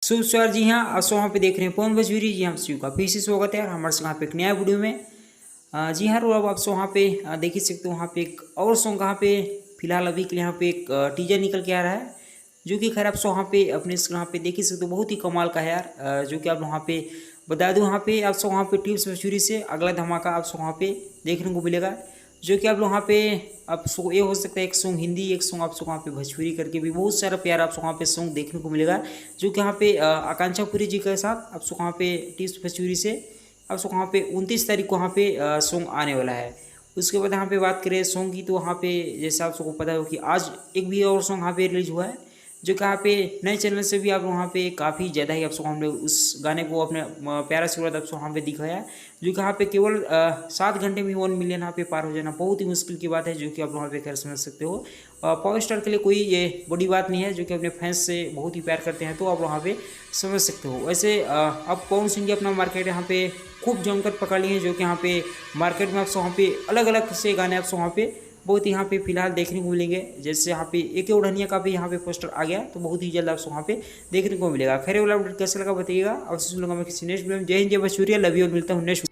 शुभ सवार जी हाँ, आप सब वहाँ पे देख रहे हैं पवन भोजपुरी। जी हम सभी का फिर से स्वागत है हमारे से वहाँ पे एक नया वीडियो में। जी हाँ, अब आप सब वहाँ पे देख ही सकते हो। वहाँ पे एक और सॉन्ग यहाँ पे फिलहाल अभी के लिए यहाँ पे एक टीजर निकल के आ रहा है, जो कि खैर आप सब वहाँ पे अपने यहाँ पे देख ही सकते हो। बहुत ही कमाल का है यार, जो कि आप वहाँ पे बता दूँ, वहाँ पे आप सब वहाँ पे टिप्स भोजपुरी से अगला धमाका आप सब वहाँ पे देखने को मिलेगा, जो कि आप लोग वहाँ पे आप सो ये हो सकता है एक सॉन्ग हिंदी, एक सॉन्ग आप वहाँ पे भोजपुरी करके भी बहुत सारा प्यार आप वहाँ पे सॉन्ग देखने को मिलेगा, जो कि यहाँ पे आकांक्षा पुरी जी के साथ आप वहाँ पे टिप्स भोजपुरी से आप वहाँ पे 29 तारीख को वहाँ पे सॉन्ग आने वाला है। उसके बाद यहाँ पे बात करें सॉन्ग की, तो वहाँ पे जैसे आप सबको पता हो कि आज एक भी और सॉन्ग यहाँ पे रिलीज हुआ है, जो कि यहाँ पे नए चैनल से भी आप वहाँ पे काफ़ी ज़्यादा ही आप सब हमने उस गाने को अपने प्यारा सूरत आप सब वहाँ पे दिखाया, जो कि यहाँ पे केवल 7 घंटे में 1 मिलियन यहाँ पे पार हो जाना बहुत ही मुश्किल की बात है, जो कि आप वहाँ पे खैर समझ सकते हो। पावर स्टार के लिए कोई ये बड़ी बात नहीं है, जो कि अपने फैंस से बहुत ही प्यार करते हैं, तो आप वहाँ पे समझ सकते हो। वैसे अब पवन सिंह जी अपना मार्केट यहाँ पे खूब जमकर पकड़ लिए हैं, जो कि यहाँ पे मार्केट में आप सब वहाँ पे अलग अलग से गाने आप सब वहाँ पे बहुत ही यहाँ पे फिलहाल देखने को मिलेंगे। जैसे यहाँ पे एक उड़निया का भी यहाँ पे पोस्टर आ गया, तो बहुत ही जल्द आपको वहाँ पे देखने को मिलेगा। खैर वाला अपडेट कैसा लगा बताइएगा। अब सुन लूँगा मैं किसी नेक्स्ट वीडियो में। जय हिंद, जय भोजपुरी, लव यू और मिलता हूँ नेक्स्ट।